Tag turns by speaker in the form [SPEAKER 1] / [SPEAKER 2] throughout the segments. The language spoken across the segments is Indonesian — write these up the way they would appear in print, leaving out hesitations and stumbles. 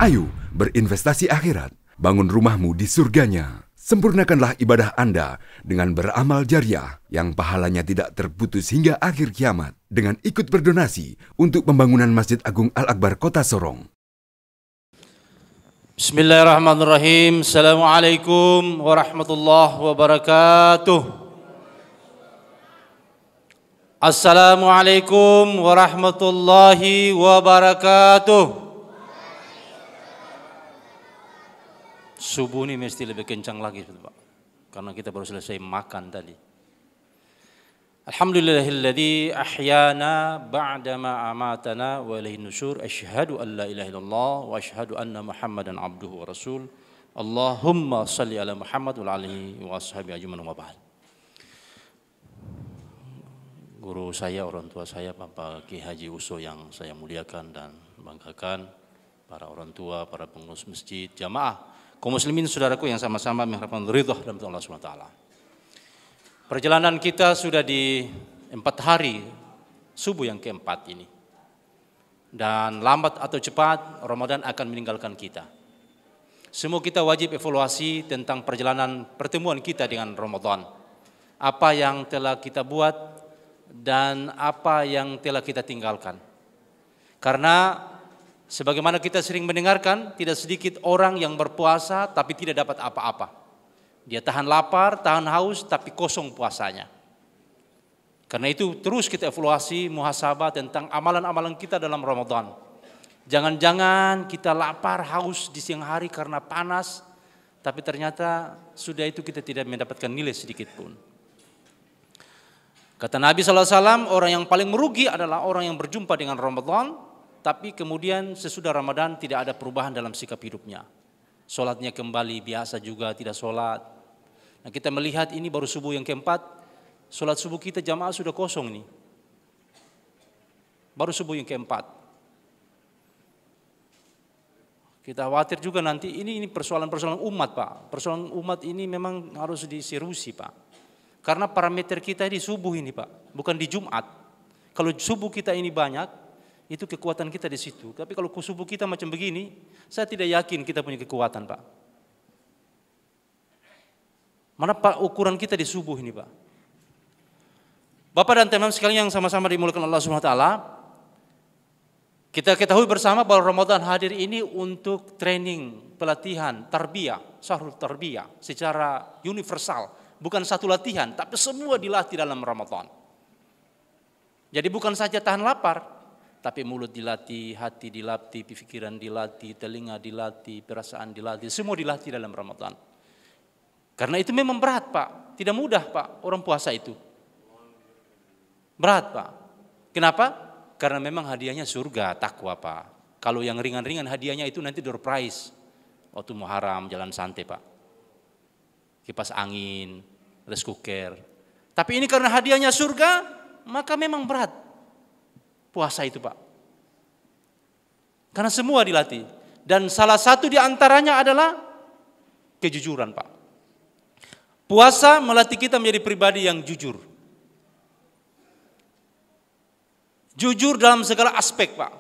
[SPEAKER 1] Ayo berinvestasi akhirat, bangun rumahmu di surganya. Sempurnakanlah ibadah Anda dengan beramal jariah yang pahalanya tidak terputus hingga akhir kiamat dengan ikut berdonasi untuk pembangunan Masjid Agung Al-Akbar Kota Sorong.
[SPEAKER 2] Bismillahirrahmanirrahim. Assalamualaikum warahmatullahi wabarakatuh. Assalamualaikum warahmatullahi wabarakatuh. Subuh ini mesti lebih kencang lagi, Pak, karena kita baru selesai makan tadi. Alhamdulillahilladzi ahyana ba'dama amatana wa ilaihin nusyur. Asyhadu an la ilaha illallah wa asyhadu anna Muhammadan abduhu wa rasul. Allahumma salli ala Muhammad wa alihi wa ashabihi ajmain wa ba'd. Guru saya, orang tua saya, Bapak Ki Haji Uso yang saya muliakan dan banggakan, para orang tua, para pengurus masjid, jamaah, kaum muslimin saudaraku yang sama-sama mengharapkan ridha dari Allah SWT. Perjalanan kita sudah di 4 hari subuh yang keempat ini. Dan lambat atau cepat Ramadan akan meninggalkan kita. Semua kita wajib evaluasi tentang perjalanan pertemuan kita dengan Ramadan. Apa yang telah kita buat dan apa yang telah kita tinggalkan. Karena sebagaimana kita sering mendengarkan, tidak sedikit orang yang berpuasa tapi tidak dapat apa-apa. Dia tahan lapar, tahan haus, tapi kosong puasanya. Karena itu terus kita evaluasi, muhasabah tentang amalan-amalan kita dalam Ramadan. Jangan-jangan kita lapar, haus di siang hari karena panas, tapi ternyata sudah itu kita tidak mendapatkan nilai sedikit pun. Kata Nabi SAW, orang yang paling merugi adalah orang yang berjumpa dengan Ramadan, tapi kemudian sesudah Ramadan tidak ada perubahan dalam sikap hidupnya. Sholatnya kembali biasa juga, tidak sholat. Nah, kita melihat ini baru subuh yang keempat, sholat subuh kita jamaah sudah kosong nih. Baru subuh yang keempat. Kita khawatir juga nanti ini persoalan-persoalan umat, Pak. Persoalan umat ini memang harus diserusi, Pak. Karena parameter kita di subuh ini, Pak, bukan di Jumat. Kalau subuh kita ini banyak, itu kekuatan kita di situ. Tapi kalau subuh kita macam begini, saya tidak yakin kita punya kekuatan, Pak. Mana Pak ukuran kita di subuh ini, Pak? Bapak dan teman sekalian yang sama-sama dimuliakan Allah SWT, kita ketahui bersama bahwa Ramadan hadir ini untuk training, pelatihan, tarbiyah, syahrul tarbiyah secara universal. Bukan satu latihan, tapi semua dilatih dalam Ramadan. Jadi bukan saja tahan lapar, tapi mulut dilatih, hati dilatih, pikiran dilatih, telinga dilatih, perasaan dilatih, semua dilatih dalam Ramadan. Karena itu memang berat, Pak. Tidak mudah, Pak, orang puasa itu. Berat, Pak. Kenapa? Karena memang hadiahnya surga, takwa, Pak. Kalau yang ringan-ringan hadiahnya itu nanti door prize. Waktu Muharram, jalan santai, Pak. Kipas angin, rice cooker. Tapi ini karena hadiahnya surga, maka memang berat puasa itu, Pak. Karena semua dilatih. Dan salah satu di antaranya adalah kejujuran, Pak. Puasa melatih kita menjadi pribadi yang jujur. Jujur dalam segala aspek, Pak.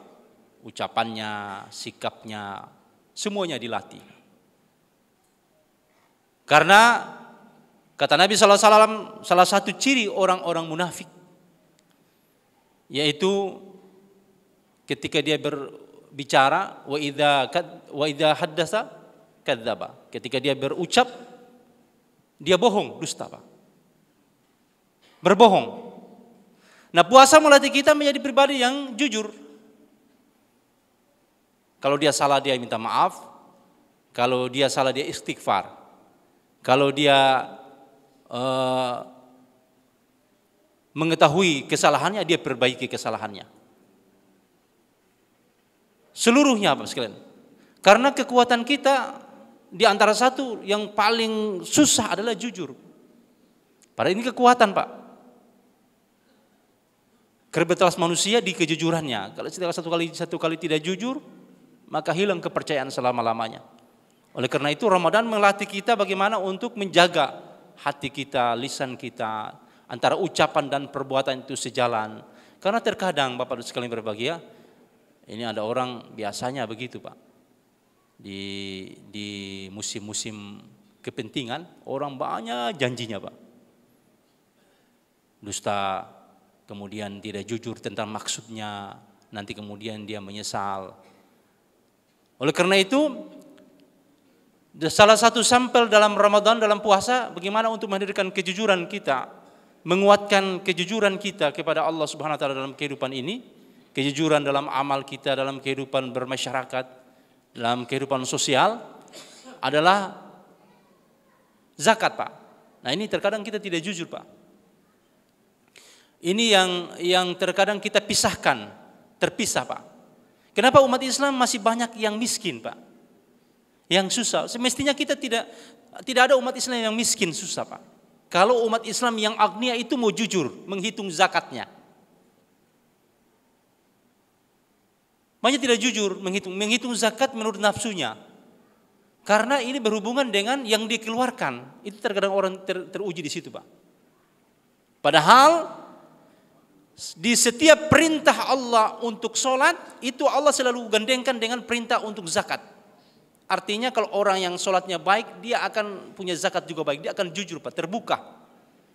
[SPEAKER 2] Ucapannya, sikapnya, semuanya dilatih. Karena kata Nabi SAW, salah satu ciri orang-orang munafik yaitu ketika dia berbicara wa idza haddasa kadzdzaba. Ketika dia berucap dia bohong, dusta, Pak. Berbohong. Nah, puasa melatih kita menjadi pribadi yang jujur. Kalau dia salah dia minta maaf, kalau dia salah dia istighfar. Kalau dia mengetahui kesalahannya, dia perbaiki kesalahannya. Seluruhnya, Bapak sekalian. Karena kekuatan kita di antara satu yang paling susah adalah jujur. Padahal ini kekuatan, Pak. Kreativitas manusia di kejujurannya. Kalau satu kali tidak jujur, maka hilang kepercayaan selama-lamanya. Oleh karena itu Ramadan melatih kita bagaimana untuk menjaga hati kita, lisan kita, antara ucapan dan perbuatan itu sejalan. Karena terkadang Bapak sekalian berbahagia, ini ada orang biasanya begitu, Pak. di musim-musim kepentingan orang banyak janjinya Pak. Dusta, kemudian tidak jujur tentang maksudnya, nanti kemudian dia menyesal. Oleh karena itu, salah satu sampel dalam Ramadan, dalam puasa, bagaimana untuk menghadirkan kejujuran kita, menguatkan kejujuran kita kepada Allah Subhanahu wa taala dalam kehidupan ini, kejujuran dalam amal kita, dalam kehidupan bermasyarakat, dalam kehidupan sosial adalah zakat, Pak. Nah, ini terkadang kita tidak jujur, Pak. Ini yang terkadang kita terpisah, Pak. Kenapa umat Islam masih banyak yang miskin, Pak? Yang susah. Semestinya kita tidak ada umat Islam yang miskin susah, Pak. Kalau umat Islam yang agnia itu mau jujur menghitung zakatnya. Banyak tidak jujur menghitung zakat menurut nafsunya. Karena ini berhubungan dengan yang dikeluarkan. Itu terkadang orang teruji di situ, Pak. Padahal di setiap perintah Allah untuk sholat, itu Allah selalu gandengkan dengan perintah untuk zakat. Artinya kalau orang yang sholatnya baik, dia akan punya zakat juga baik. Dia akan jujur, Pak, terbuka.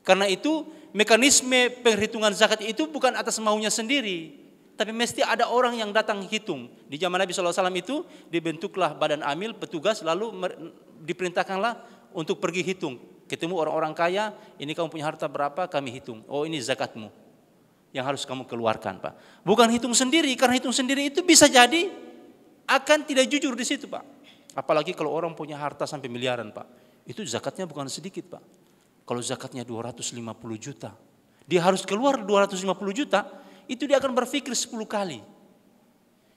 [SPEAKER 2] Karena itu mekanisme perhitungan zakat itu bukan atas maunya sendiri, tapi mesti ada orang yang datang hitung. Di zaman Nabi SAW itu dibentuklah badan amil, petugas, lalu diperintahkanlah untuk pergi hitung. Ketemu orang-orang kaya, ini kamu punya harta berapa, kami hitung. Oh, ini zakatmu yang harus kamu keluarkan, Pak. Bukan hitung sendiri, karena hitung sendiri itu bisa jadi akan tidak jujur di situ, Pak. Apalagi kalau orang punya harta sampai miliaran, Pak. Itu zakatnya bukan sedikit, Pak. Kalau zakatnya 250 juta, dia harus keluar 250 juta, itu dia akan berpikir 10 kali.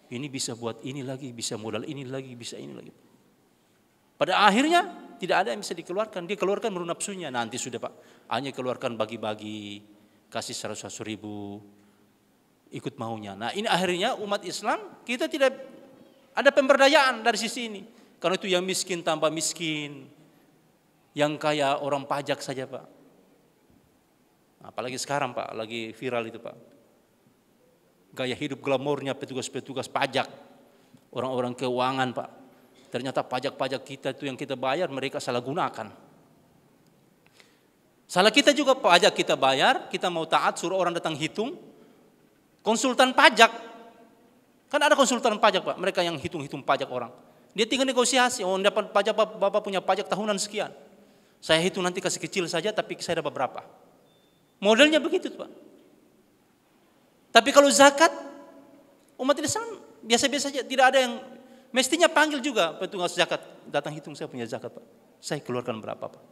[SPEAKER 2] Ini bisa buat ini lagi, bisa modal ini lagi, bisa ini lagi. Pada akhirnya tidak ada yang bisa dikeluarkan. Dia keluarkan menurut nafsunya. Nanti sudah, Pak, hanya keluarkan bagi-bagi, kasih 100 ribu, ikut maunya. Nah, ini akhirnya umat Islam kita tidak ada pemberdayaan dari sisi ini. Karena itu yang miskin tambah miskin, yang kaya orang pajak saja, Pak. Apalagi sekarang, Pak, lagi viral itu, Pak. Gaya hidup glamornya petugas-petugas pajak, orang-orang keuangan, Pak. Ternyata pajak-pajak kita itu yang kita bayar mereka salah gunakan. Salah kita juga, pajak kita bayar, kita mau taat, suruh orang datang hitung. Konsultan pajak, kan ada konsultan pajak, Pak, mereka yang hitung-hitung pajak orang. Dia tinggal negosiasi, oh dapat pajak, Bapak punya pajak tahunan sekian. Saya hitung nanti kasih kecil saja, tapi saya dapat berapa. Modelnya begitu, Pak. Tapi kalau zakat, umat Islam biasa-biasa saja, tidak ada yang, mestinya panggil juga petugas zakat, datang hitung saya punya zakat, Pak. Saya keluarkan berapa, Pak.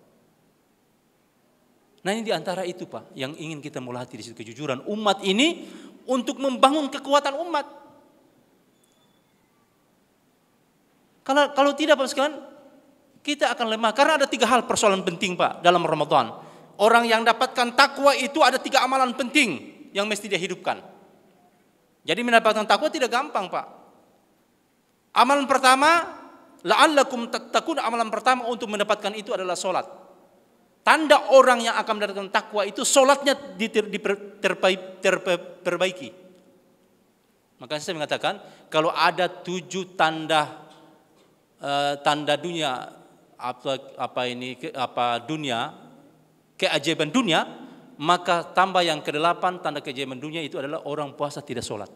[SPEAKER 2] Nah, ini diantara itu, Pak, yang ingin kita melatih di situ, kejujuran umat ini untuk membangun kekuatan umat. Kalau tidak, Pak sekalian, kita akan lemah. Karena ada 3 hal persoalan penting, Pak, dalam Ramadan. Orang yang dapatkan takwa itu ada 3 amalan penting yang mesti dia hidupkan. Jadi mendapatkan takwa tidak gampang, Pak. Amalan pertama, la'allakum tattaqun, amalan pertama untuk mendapatkan itu adalah sholat. Tanda orang yang akan mendapatkan takwa itu sholatnya diperbaiki. Makanya saya mengatakan kalau ada 7 tanda dunia dunia keajaiban dunia, maka tambah yang ke-8 tanda keajaiban dunia itu adalah orang puasa tidak sholat.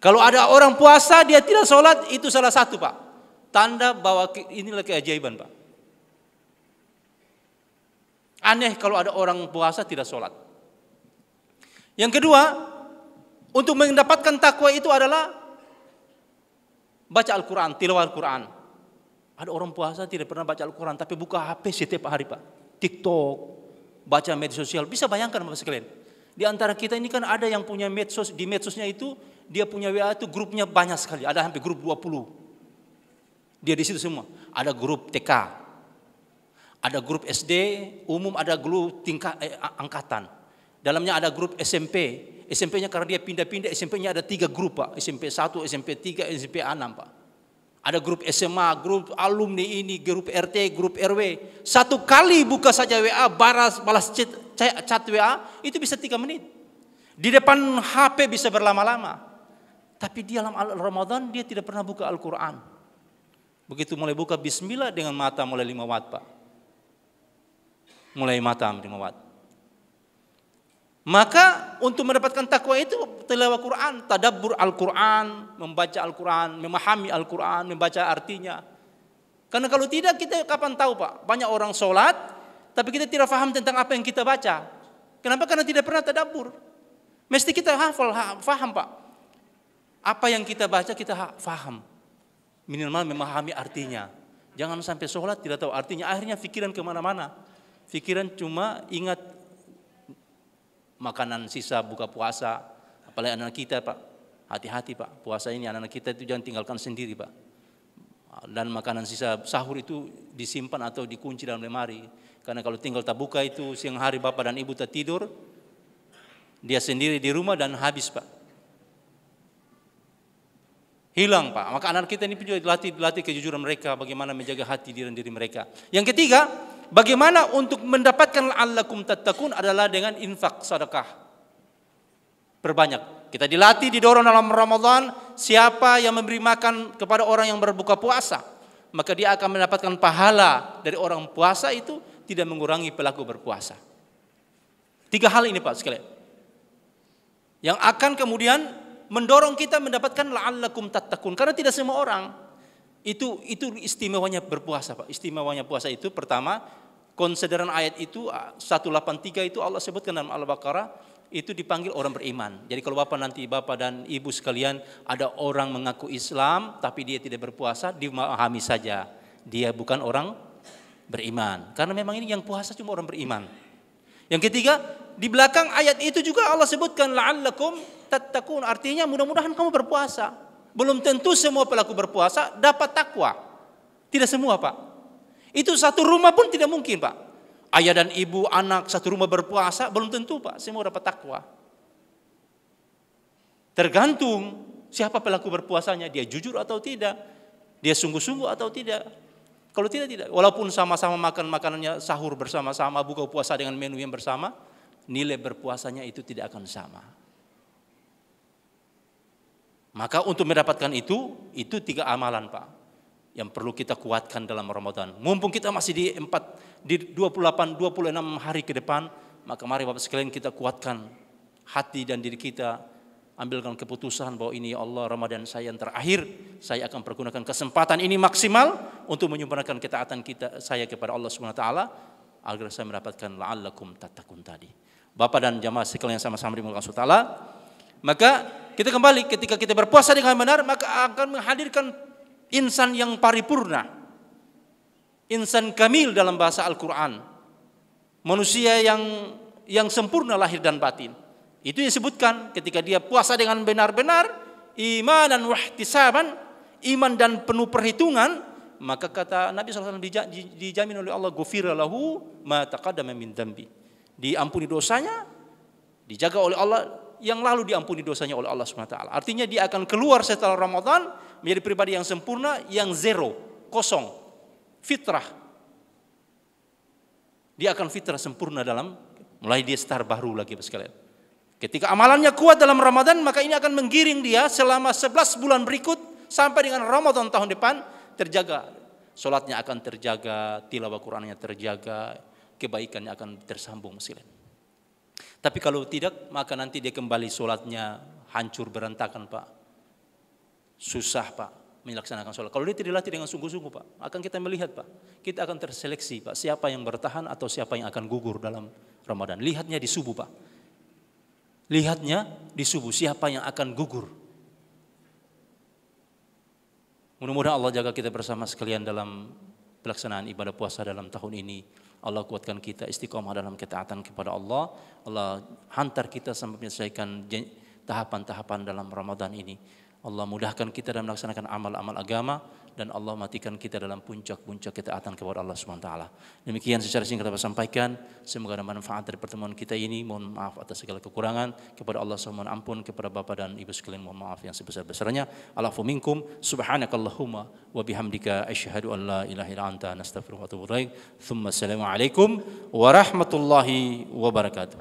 [SPEAKER 2] Kalau ada orang puasa dia tidak sholat, itu salah satu, Pak, tanda bahwa inilah keajaiban, Pak. Aneh kalau ada orang puasa tidak sholat. Yang kedua, untuk mendapatkan takwa itu adalah baca Al-Quran, tilawah Al-Quran. Ada orang puasa tidak pernah baca Al-Quran, tapi buka HP setiap hari, Pak. TikTok, baca media sosial. Bisa bayangkan, Bapak sekalian. Di antara kita ini kan ada yang punya medsos, di medsosnya itu dia punya WA itu grupnya banyak sekali. Ada hampir grup 20. Dia di situ semua. Ada grup TK, ada grup SD umum, ada grup tingkat angkatan. Dalamnya ada grup SMP. SMP-nya karena dia pindah-pindah, SMP-nya ada 3 grup, Pak. SMP 1, SMP 3, SMP 6, Pak. Ada grup SMA, grup alumni ini, grup RT, grup RW. Satu kali buka saja WA, balas chat WA, itu bisa 3 menit. Di depan HP bisa berlama-lama. Tapi di dalam Ramadan dia tidak pernah buka Al-Quran. Begitu mulai buka bismillah dengan mata mulai 5 watt Pak. Mulai mata 5 watt. Maka untuk mendapatkan takwa itu tilawah Quran, tadabbur Al-Quran, membaca Al-Quran, memahami Al-Quran, membaca artinya. Karena kalau tidak kita kapan tahu Pak, banyak orang sholat tapi kita tidak paham tentang apa yang kita baca. Kenapa? Karena tidak pernah tadabbur. Mesti kita faham Pak. Apa yang kita baca kita faham. Minimal memahami artinya. Jangan sampai sholat tidak tahu artinya, akhirnya pikiran kemana-mana. Pikiran cuma ingat makanan sisa buka puasa, apalagi anak-anak kita Pak, hati-hati Pak, puasa ini anak-anak kita itu jangan tinggalkan sendiri Pak. Dan makanan sisa sahur itu disimpan atau dikunci dalam lemari, karena kalau tinggal tak buka itu siang hari bapak dan ibu tak tidur, dia sendiri di rumah dan habis Pak, hilang Pak. Maka anak kita ini juga dilatih kejujuran mereka, bagaimana menjaga hati diri mereka. Yang ketiga, bagaimana untuk mendapatkan la'allakum tattaqun adalah dengan infak, sedekah. Perbanyak. Kita dilatih, didorong dalam Ramadan, siapa yang memberi makan kepada orang yang berbuka puasa, maka dia akan mendapatkan pahala dari orang puasa itu, tidak mengurangi pelaku berpuasa. 3 hal ini Pak sekalian, yang akan kemudian mendorong kita mendapatkan la'allakum tattaqun. Karena tidak semua orang itu istimewanya berpuasa Pak. Istimewanya puasa itu pertama, konsideran ayat itu 183 itu Allah sebutkan dalam Al-Baqarah, itu dipanggil orang beriman. Jadi kalau bapak dan ibu sekalian ada orang mengaku Islam tapi dia tidak berpuasa, dimahami saja dia bukan orang beriman. Karena memang ini yang puasa cuma orang beriman. Yang ketiga, di belakang ayat itu juga Allah sebutkan la'allakum tattaqun, artinya mudah-mudahan kamu berpuasa. Belum tentu semua pelaku berpuasa dapat takwa. Tidak semua Pak. Itu satu rumah pun tidak mungkin Pak. Ayah dan ibu, anak satu rumah berpuasa, belum tentu Pak semua dapat takwa. Tergantung siapa pelaku berpuasanya, dia jujur atau tidak, dia sungguh-sungguh atau tidak. Kalau tidak. Walaupun sama-sama makan makanannya sahur bersama-sama, buka puasa dengan menu yang bersama, nilai berpuasanya itu tidak akan sama. Maka untuk mendapatkan itu 3 amalan Pak yang perlu kita kuatkan dalam Ramadan. Mumpung kita masih di 28-26 hari ke depan, maka mari Bapak sekalian kita kuatkan hati dan diri kita, ambilkan keputusan bahwa ini ya Allah, Ramadan saya yang terakhir, saya akan pergunakan kesempatan ini maksimal untuk menyempurnakan ketaatan saya kepada Allah Subhanahu wa taala agar saya mendapatkan la'allakum tattaqun tadi. Bapak dan jamaah sekalian yang sama-sama dimulakan Allah Taala, maka kita kembali ketika kita berpuasa dengan benar, maka akan menghadirkan insan yang paripurna, insan kamil dalam bahasa Al-Quran, manusia yang sempurna lahir dan batin. Itu disebutkan ketika dia puasa dengan benar-benar, imanan wahtisaban, iman dan penuh perhitungan, maka kata Nabi SAW dijamin oleh Allah, ghufira lahu ma taqaddama min dzambi, diampuni dosanya, dijaga oleh Allah yang lalu diampuni dosanya oleh Allah Subhanahu wa taala. Artinya dia akan keluar setelah Ramadan menjadi pribadi yang sempurna, yang zero, kosong, fitrah. Dia akan fitrah sempurna dalam mulai dia start baru lagi sekalian. Ketika amalannya kuat dalam Ramadan, maka ini akan menggiring dia selama 11 bulan berikut sampai dengan Ramadan tahun depan terjaga. Salatnya akan terjaga, tilawah Qur'annya terjaga, kebaikannya akan tersambung sekalian. Tapi kalau tidak, maka nanti dia kembali sholatnya hancur berantakan Pak. Susah Pak melaksanakan sholat. Kalau dia tidak dilatih dengan sungguh-sungguh Pak, akan kita melihat Pak, kita akan terseleksi Pak, siapa yang bertahan atau siapa yang akan gugur dalam Ramadan. Lihatnya di subuh Pak. Lihatnya di subuh, siapa yang akan gugur. Mudah-mudahan Allah jaga kita bersama sekalian dalam pelaksanaan ibadah puasa dalam tahun ini. Allah kuatkan kita istiqomah dalam ketaatan kepada Allah. Allah hantar kita sampai menyelesaikan tahapan-tahapan dalam Ramadan ini. Allah mudahkan kita dalam melaksanakan amal-amal agama, dan Allah matikan kita dalam puncak-puncak ketaatan kepada Allah Subhanahu wa taala. Demikian secara singkat dapat sampaikan, semoga ada manfaat dari pertemuan kita ini. Mohon maaf atas segala kekurangan, kepada Allah mohon ampun, kepada Bapak dan Ibu sekalian mohon maaf yang sebesar-besarnya. Alafu minkum, subhanakallahumma wa bihamdika asyhadu an la ilaha illa anta nastaghfiruka wa atubu ilaik. Tsumma assalamualaikum warahmatullahi wabarakatuh.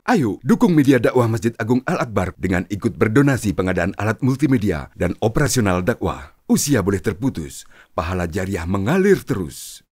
[SPEAKER 1] Ayo dukung media dakwah Masjid Agung Al-Akbar dengan ikut berdonasi pengadaan alat multimedia dan operasional dakwah. Usia boleh terputus, pahala jariah mengalir terus.